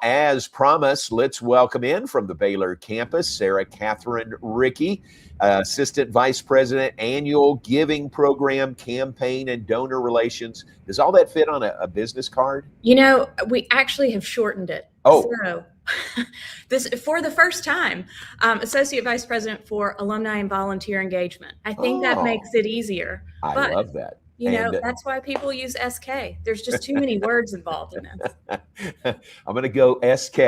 Now, as promised, let's welcome in from the Baylor campus, Sarah Kathryn Ricci, Assistant Vice President, Annual Giving Program, Campaign and Donor Relations. Does all that fit on a business card? You know, we actually have shortened it. Oh. So this, for the first time, Associate Vice President for Alumni and Volunteer Engagement. I think that makes it easier. I love that. You know, that's why people use SK. There's just too many words involved in it. I'm going to go SK,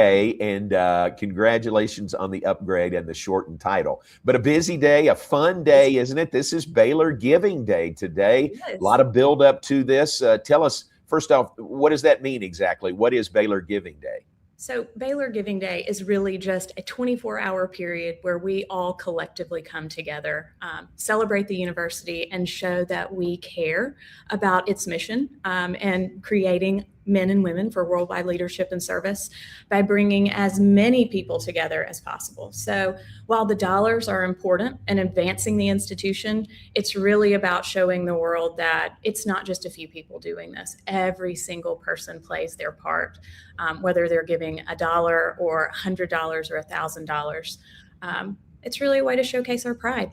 and congratulations on the upgrade and the shortened title. But a busy day, a fun day, isn't it? This is Baylor Giving Day today. Yes. A lot of build up to this. Tell us, first off, what does that mean exactly? What is Baylor Giving Day? So Baylor Giving Day is really just a 24-hour period where we all collectively come together, celebrate the university, and show that we care about its mission and creating men and women for worldwide leadership and service by bringing as many people together as possible. So while the dollars are important and advancing the institution, it's really about showing the world that it's not just a few people doing this. Every single person plays their part, whether they're giving $1 or $100 or $1,000. It's really a way to showcase our pride.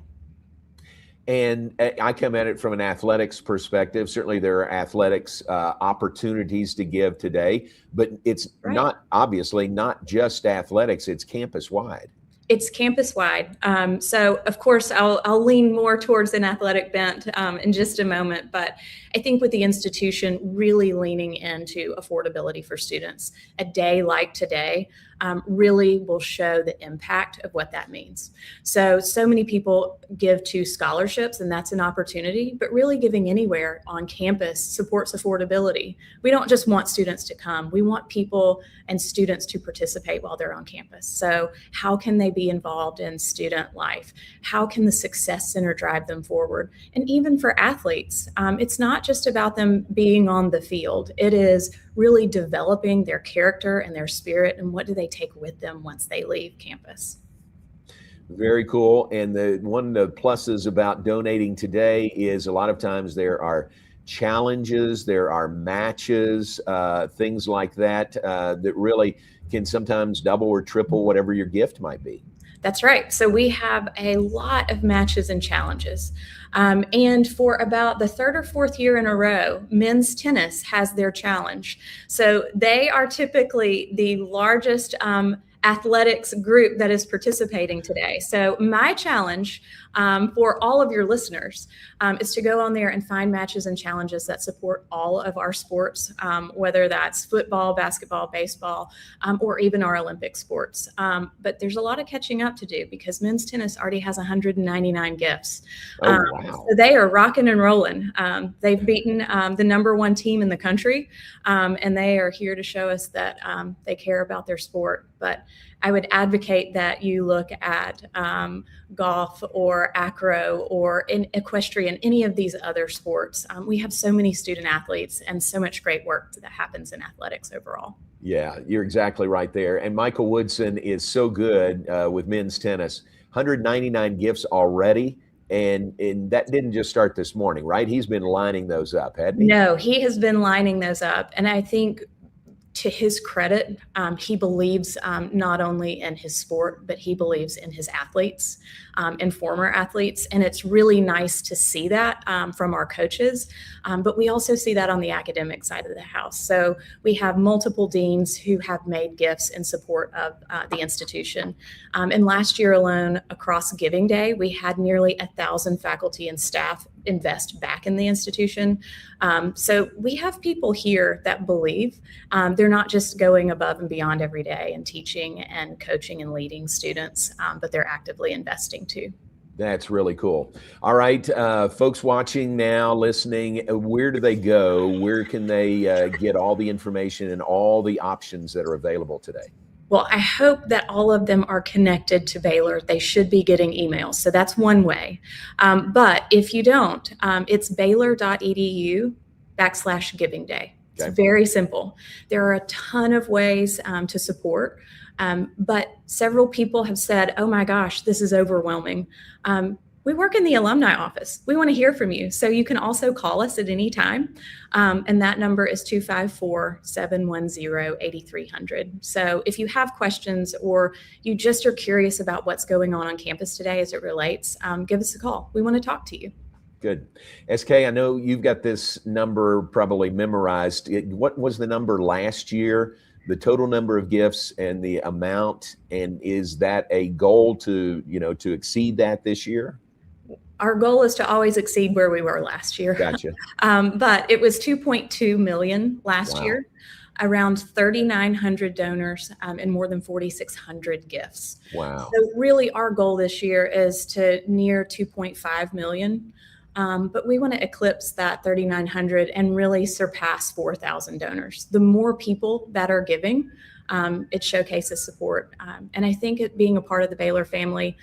And I come at it from an athletics perspective. Certainly there are athletics opportunities to give today, but it's not, obviously, not just athletics, it's campus-wide. It's campus-wide. So, of course, I'll lean more towards an athletic bent in just a moment, but I think with the institution really leaning into affordability for students, a day like today really will show the impact of what that means. So many people give to scholarships, and that's an opportunity, but really giving anywhere on campus supports affordability. We don't just want students to come. We want people and students to participate while they're on campus. So how can they be involved in student life? How can the Success Center drive them forward? And even for athletes, it's not just about them being on the field. It is really developing their character and their spirit, and what do they take with them once they leave campus. Very cool. And one of the pluses about donating today is a lot of times there are challenges, there are matches, things like that, that really can sometimes double or triple whatever your gift might be. That's right. So we have a lot of matches and challenges. And for about the third or fourth year in a row, men's tennis has their challenge. So they are typically the largest athletics group that is participating today. So my challenge for all of your listeners is to go on there and find matches and challenges that support all of our sports, whether that's football, basketball, baseball, or even our Olympic sports. But there's a lot of catching up to do because men's tennis already has 199 gifts. Wow. So they are rocking and rolling. They've beaten the #1 team in the country, and they are here to show us that they care about their sport. But I would advocate that you look at golf or acro or in equestrian, any of these other sports. We have so many student athletes and so much great work that happens in athletics overall. Yeah, you're exactly right there. And Michael Woodson is so good with men's tennis. 199 gifts already. And that didn't just start this morning, right? He's been lining those up, hadn't he? No, he has been lining those up. And I think to his credit, he believes not only in his sport, but he believes in his athletes and former athletes. And it's really nice to see that from our coaches. But we also see that on the academic side of the house. So we have multiple deans who have made gifts in support of the institution. And last year alone, across Giving Day, we had nearly 1,000 faculty and staff invest back in the institution. So we have people here that believe they're not just going above and beyond every day and teaching and coaching and leading students, but they're actively investing too. That's really cool. All right, folks watching now, listening, where do they go? Where can they get all the information and all the options that are available today? Well, I hope that all of them are connected to Baylor. They should be getting emails. So that's one way. But if you don't, it's baylor.edu/Giving Day. It's very simple. There are a ton of ways to support. But several people have said, oh my gosh, this is overwhelming. We work in the alumni office. We want to hear from you. So you can also call us at any time. And that number is 254-710-8300. So if you have questions or you just are curious about what's going on campus today as it relates, give us a call. We want to talk to you. Good. SK, I know you've got this number probably memorized. What was the number last year, the total number of gifts and the amount? And is that a goal to exceed that this year? Our goal is to always exceed where we were last year. Gotcha. But it was 2.2 million last Wow. year, around 3,900 donors, and more than 4,600 gifts. Wow. So really our goal this year is to near 2.5 million. But we want to eclipse that 3,900 and really surpass 4,000 donors. The more people that are giving, it showcases support. And I think being a part of the Baylor family,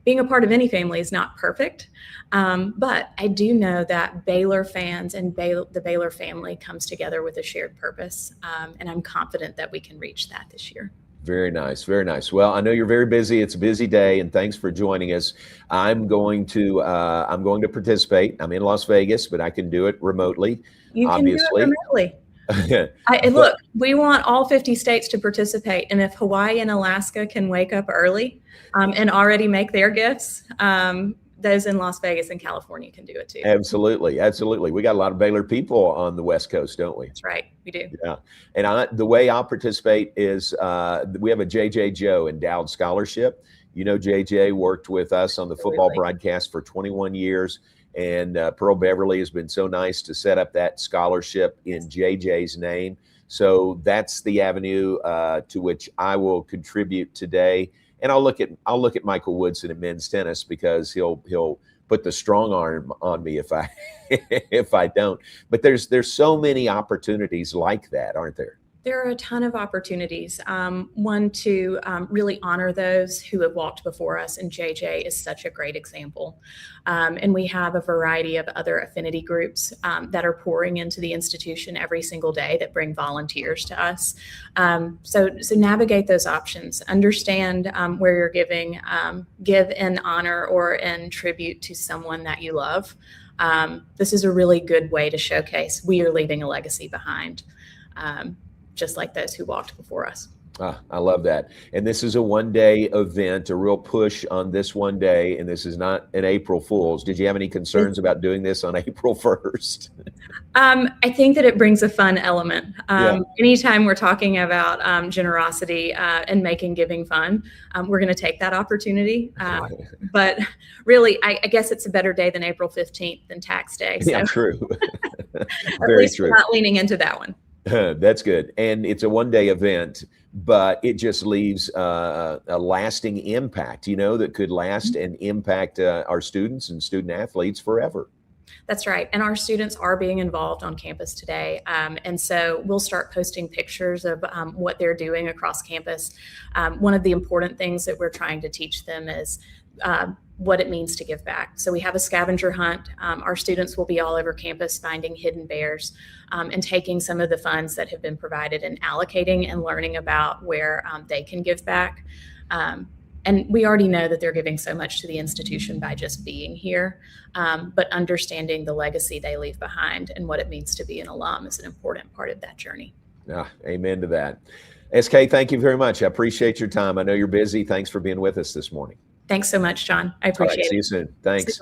being a part of any family is not perfect. But I do know that Baylor fans and the Baylor family comes together with a shared purpose. And I'm confident that we can reach that this year. Very nice. Very nice. Well, I know you're very busy. It's a busy day, and thanks for joining us. I'm going to participate. I'm in Las Vegas, but I can do it remotely. You can obviously. do it remotely. And look, we want all 50 states to participate. And if Hawaii and Alaska can wake up early and already make their gifts, those in Las Vegas and California can do it too. Absolutely. Absolutely. We got a lot of Baylor people on the West Coast, don't we? That's right. We do. Yeah. And the way I'll participate is we have a J.J. Joe endowed scholarship. You know, J.J. worked with us on the football broadcast for 21 years. And Pearl Beverly has been so nice to set up that scholarship in JJ's name. So that's the avenue to which I will contribute today. And I'll look at Michael Woodson in men's tennis because he'll put the strong arm on me if I if I don't. But there's so many opportunities like that, aren't there? There are a ton of opportunities. One to really honor those who have walked before us, and JJ is such a great example. And we have a variety of other affinity groups that are pouring into the institution every single day that bring volunteers to us. So navigate those options. Understand where you're giving. Give in honor or in tribute to someone that you love. This is a really good way to showcase we are leaving a legacy behind. Just like those who walked before us. I love that. And this is a one-day event, a real push on this one day, and this is not an April Fool's. Did you have any concerns about doing this on April 1st? I think that it brings a fun element. Anytime we're talking about generosity and making giving fun, we're going to take that opportunity. But really, I guess it's a better day than April 15th than tax day. So. Yeah, true. At Very least true. We're not leaning into that one. That's good. And it's a one-day event, but it just leaves a lasting impact, that could last and impact our students and student athletes forever. That's right. And our students are being involved on campus today. And so we'll start posting pictures of what they're doing across campus. One of the important things that we're trying to teach them is what it means to give back. So we have a scavenger hunt. Our students will be all over campus finding hidden bears and taking some of the funds that have been provided and allocating and learning about where they can give back. And we already know that they're giving so much to the institution by just being here, but understanding the legacy they leave behind and what it means to be an alum is an important part of that journey. Amen to that. SK, thank you very much. I appreciate your time. I know you're busy. Thanks for being with us this morning. Thanks so much, John. I appreciate it. See you soon. Thanks.